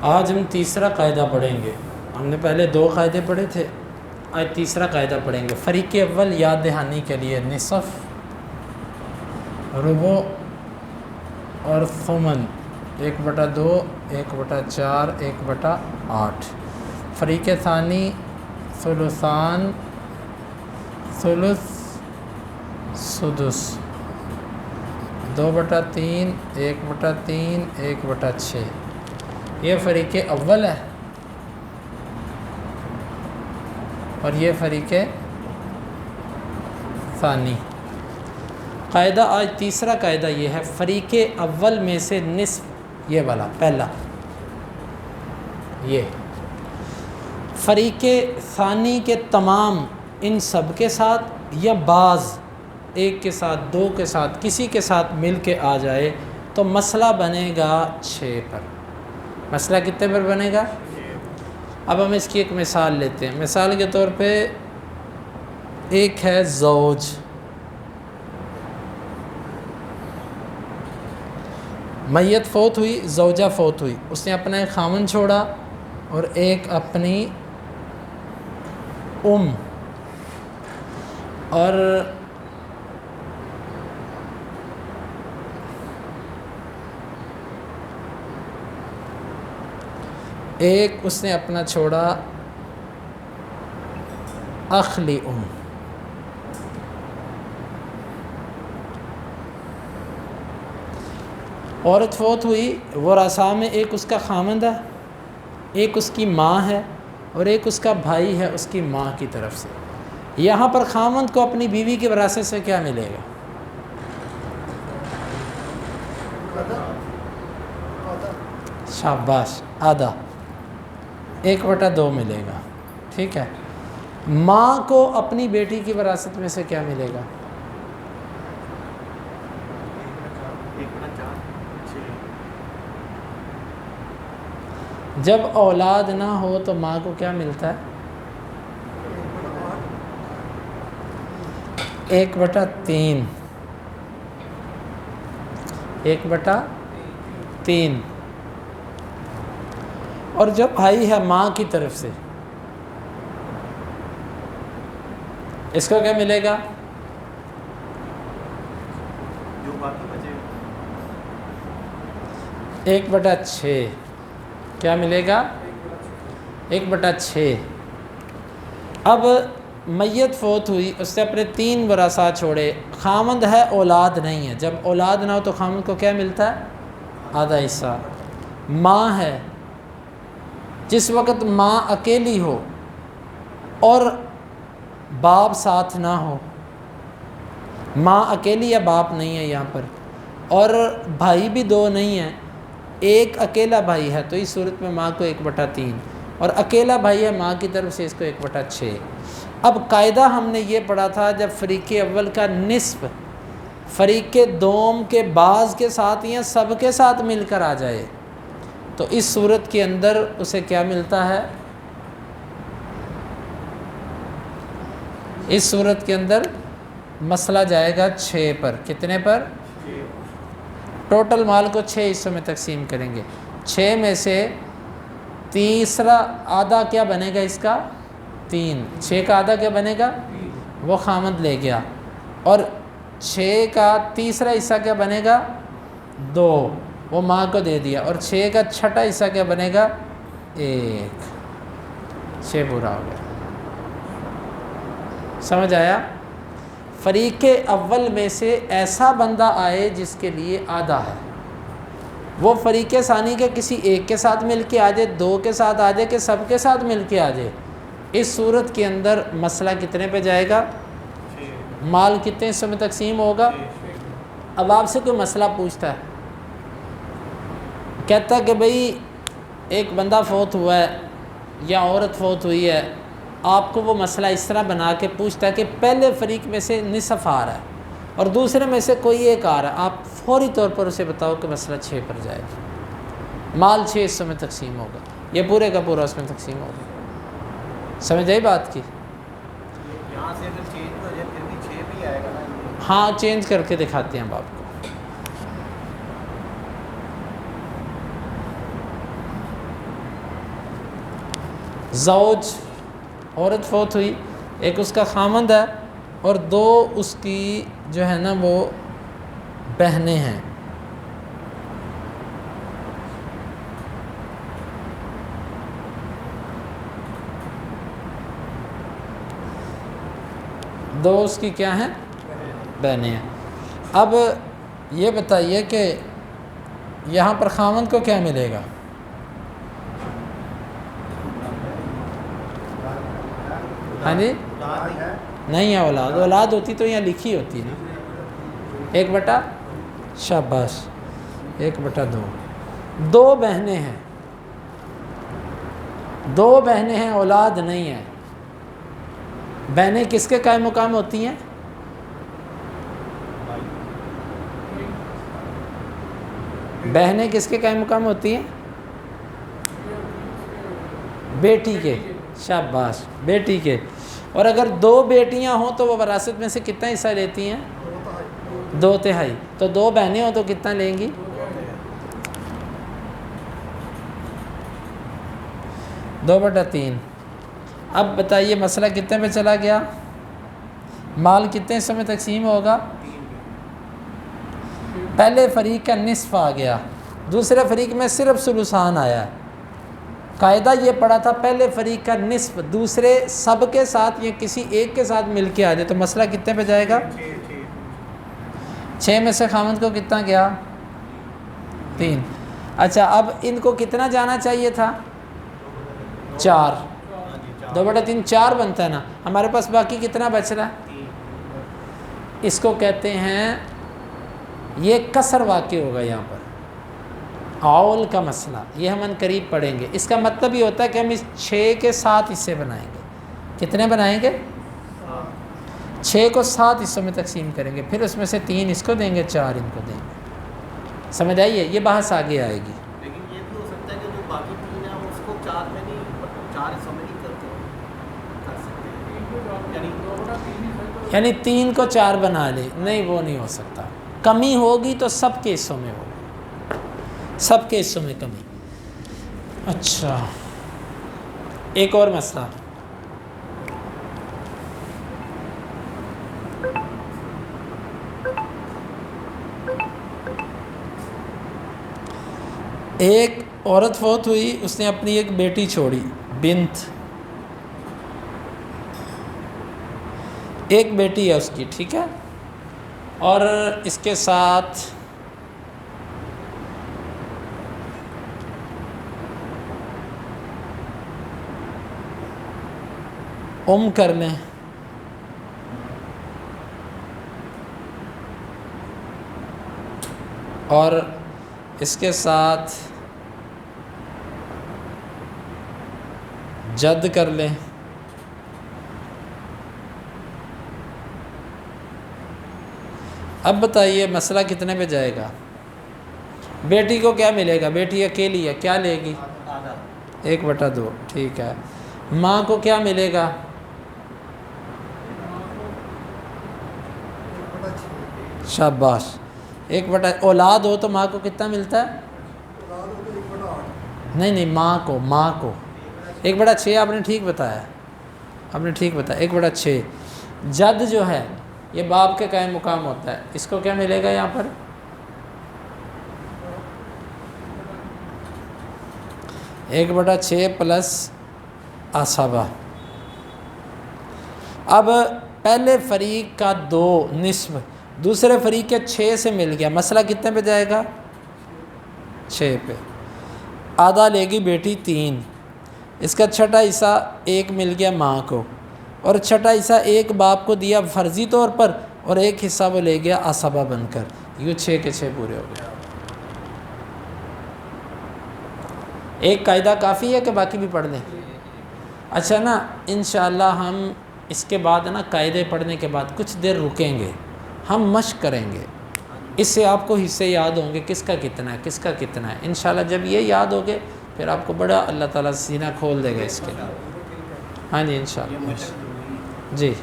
آج ہم تیسرا قاعدہ پڑھیں گے. ہم نے پہلے 2 قاعدے پڑھے تھے، آج تیسرا قاعدہ پڑھیں گے. فریق اول یاد دہانی کے لیے نصف، ربع اور ثمن 1/2، 1/4، 1/8. فریق ثانی ثلثان، ثلث، سدس 2/3، 1/3، 1/6. یہ فریق اول ہے اور یہ فریق ثانی. قاعدہ آج تیسرا قاعدہ یہ ہے، فریق اول میں سے نصف، یہ والا پہلا، یہ فریق ثانی کے تمام ان سب کے ساتھ یا بعض، ایک کے ساتھ، 2 کے ساتھ، کسی کے ساتھ مل کے آ جائے تو مسئلہ بنے گا 6 پر. مسئلہ کتنے پر بنے گا؟ اب ہم اس کی ایک مثال لیتے ہیں. مثال کے طور پہ ایک ہے زوج، میت فوت ہوئی، زوجہ فوت ہوئی، اس نے اپنا ایک خامن چھوڑا اور ایک اپنی اور ایک اس نے اپنا چھوڑا اخلی عورت فوت ہوئی، ورثاء میں ایک اس کا خامند ہے، ایک اس کی ماں ہے اور ایک اس کا بھائی ہے اس کی ماں کی طرف سے. یہاں پر خامند کو اپنی بیوی کی وراثت سے کیا ملے گا؟ شاباش، آدھا، 1/2 ملے گا. ٹھیک ہے. ماں کو اپنی بیٹی کی وراثت میں سے کیا ملے گا؟ جب اولاد نہ ہو تو ماں کو کیا ملتا ہے؟ 1/3، 1/3. اور جب بھائی ہے ماں کی طرف سے، اس کو کیا ملے گا؟ 1/6. کیا ملے گا؟ 1/6. اب میت فوت ہوئی، اس نے اپنے 3 ورثاء چھوڑے، خامند ہے، اولاد نہیں ہے. جب اولاد نہ ہو تو خامند کو کیا ملتا ہے؟ آدھا حصہ. ماں ہے، جس وقت ماں اکیلی ہو اور باپ ساتھ نہ ہو، ماں اکیلی یا باپ نہیں ہے یہاں پر، اور بھائی بھی 2 نہیں ہیں، ایک اکیلا بھائی ہے، تو اس صورت میں ماں کو 1/3 اور اکیلا بھائی ہے ماں کی طرف سے، اس کو 1/6. اب قاعدہ ہم نے یہ پڑھا تھا، جب فریق اول کا نصف فریق دوم کے بعض کے ساتھ یا سب کے ساتھ مل کر آ جائے تو اس صورت کے اندر اسے کیا ملتا ہے؟ اس صورت کے اندر مسئلہ جائے گا 6 پر. کتنے پر؟ ٹوٹل مال کو 6 حصوں میں تقسیم کریں گے. 6 میں سے تیسرا آدھا کیا بنے گا اس کا؟ 3. 6 کا آدھا کیا بنے گا؟ وہ خامند لے گیا. اور 6 کا تیسرا حصہ کیا بنے گا؟ 2، وہ ماں کو دے دیا. اور 6 کا چھٹا حصہ کیا بنے گا؟ 1. 6 پورا ہو گیا. سمجھ آیا؟ فریق اول میں سے ایسا بندہ آئے جس کے لیے آدھا ہے، وہ فریق ثانی کے کسی ایک کے ساتھ مل کے آ جائے، 2 کے ساتھ آ جائے، کہ سب کے ساتھ مل کے آ جائے، اس صورت کے اندر مسئلہ کتنے پہ جائے گا؟ مال کتنے حصوں میں تقسیم ہوگا؟ اب آپ سے کوئی مسئلہ پوچھتا ہے، کہتا ہے کہ بھئی ایک بندہ فوت ہوا ہے یا عورت فوت ہوئی ہے، آپ کو وہ مسئلہ اس طرح بنا کے پوچھتا ہے کہ پہلے فریق میں سے نصف آ رہا ہے اور دوسرے میں سے کوئی ایک آ رہا ہے، آپ فوری طور پر اسے بتاؤ کہ مسئلہ 6 پر جائے گا، مال 6 حصوں میں تقسیم ہوگا، یہ پورے کا پورا اس میں تقسیم ہوگا. سمجھ آئی بات کی؟ یہاں سے اگر چینج ہو جائے پھر بھی 6 بھی آئے گا نا. ہاں چینج کر کے دکھاتے ہیں اب آپ کو. زوج عورت فوت ہوئی، ایک اس کا خامند ہے اور دو اس کی جو ہے نا وہ بہنیں ہیں۔ دو اس کی کیا ہیں؟ بہنیں ہیں۔ اب یہ بتائیے کہ یہاں پر خامند کو کیا ملے گا؟ ہاں جی نہیں ہے اولاد، اولاد ہوتی تو یہاں لکھی ہوتی نا، 1/، شاباش، 1/2۔ دو بہنیں ہیں، دو بہنیں ہیں، اولاد نہیں ہے۔ بہنیں کس کے قائم مقام ہوتی ہیں؟ بہنیں کس کے قائم مقام ہوتی ہیں؟ بیٹی کے، شاباش، بیٹی کے۔ اور اگر دو بیٹیاں ہوں تو وہ وراثت میں سے کتنا حصہ لیتی ہیں؟ 2/3۔ تو دو بہنیں ہوں تو کتنا لیں گی؟ 2/3۔ اب بتائیے مسئلہ کتنے پہ چلا گیا؟ مال کتنے حصوں میں تقسیم ہوگا؟ پہلے فریق کا نصف آ گیا، دوسرے فریق میں صرف ثلثان آیا ہے۔ قاعدہ یہ پڑا تھا پہلے فریق کا نصف دوسرے سب کے ساتھ یا کسی ایک کے ساتھ مل کے آ جائے، تو مسئلہ کتنے پہ جائے گا؟ 6 میں سے خامند کو کتنا گیا؟ 3۔ اچھا اب ان کو کتنا جانا چاہیے تھا؟ 4۔ 2/3 4 بنتا ہے نا، ہمارے پاس باقی کتنا بچ رہا ہے؟ اس کو کہتے ہیں، یہ کسر واقع ہوگا یہاں پر، اول کا مسئلہ، یہ ہم ان قریب پڑھیں گے۔ اس کا مطلب یہ ہوتا ہے کہ ہم اس 6 کے 7 حصے بنائیں گے۔ کتنے بنائیں گے؟ 6 کو 7 حصوں میں تقسیم کریں گے، پھر اس میں سے 3 اس کو دیں گے، 4 ان کو دیں گے۔ سمجھ آئیے؟ یہ بحث آگے آئے گی۔ لیکن یہ بھی ہو سکتا ہے کہ جو باقی 3 ہیں اس کو 4 میں نہیں، 4 حصوں میں نہیں کرتے، کر سکتے، یعنی 3 کو 4 بنا لے، نہیں وہ نہیں ہو سکتا، کمی ہوگی تو سب کے حصوں میں ہوگی، سب کے حصوں میں کمی۔ اچھا ایک اور مسئلہ، ایک عورت فوت ہوئی، اس نے اپنی ایک بیٹی چھوڑی، بنت، ایک بیٹی ہے اس کی، ٹھیک ہے، اور اس کے ساتھ کر لیں، اور اس کے ساتھ جد کر لیں، اب بتائیے مسئلہ کتنے پہ جائے گا؟ بیٹی کو کیا ملے گا؟ بیٹی اکیلی ہے، کیا لے گی؟ 1/2، ٹھیک ہے۔ ماں کو کیا ملے گا؟ شاباش، 1/، اولاد ہو تو ماں کو کتنا ملتا ہے؟ نہیں ماں کو 1/6 آپ نے ٹھیک بتایا، آپ نے ٹھیک بتایا، 1/6۔ جد جو ہے یہ باپ کے قائم مقام ہوتا ہے، اس کو کیا ملے گا یہاں پر؟ 1/6 پلس عصبہ۔ اب پہلے فریق کا 2 نصف دوسرے فریق کے 6 سے مل گیا، مسئلہ کتنے پہ جائے گا؟ 6 پہ۔ آدھا لے گی بیٹی 3، اس کا چھٹا حصہ 1 مل گیا ماں کو، اور چھٹا حصہ 1 باپ کو دیا فرضی طور پر، اور 1 حصہ وہ لے گیا عصبہ بن کر، یوں 6 کے 6 پورے ہو گئے۔ ایک قاعدہ کافی ہے کہ باقی بھی پڑھ لیں؟ اچھا نا، انشاءاللہ ہم اس کے بعد نا قاعدے پڑھنے کے بعد کچھ دیر رکیں گے، ہم مشق کریں گے، اس سے آپ کو حصے یاد ہوں گے کس کا کتنا ہے، کس کا کتنا ہے۔ انشاءاللہ جب یہ یاد ہوگے پھر آپ کو بڑا اللہ تعالیٰ سینہ کھول دے گا اس کے لیے۔ ہاں جی انشاءاللہ جی۔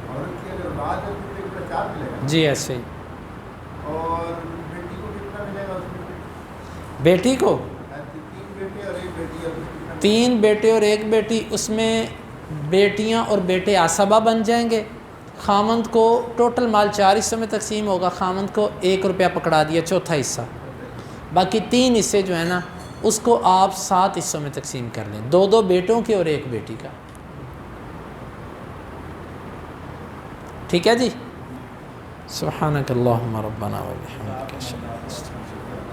اور جی ایسے ہی بیٹی کو کتنا ملے گا؟ بیٹی کو 3 بیٹے اور 1 بیٹی، اس میں بیٹیاں اور بیٹے عصبہ بن جائیں گے. خامند کو ٹوٹل مال 4 حصوں میں تقسیم ہوگا، خامند کو 1 روپیہ پکڑا دیا، چوتھا حصہ. باقی 3 حصے جو ہیں نا اس کو آپ 7 حصوں میں تقسیم کر لیں، 2 بیٹوں کے اور 1 بیٹی کا. ٹھیک ہے جی. سبحانک اللہم ربنا و بحمدک.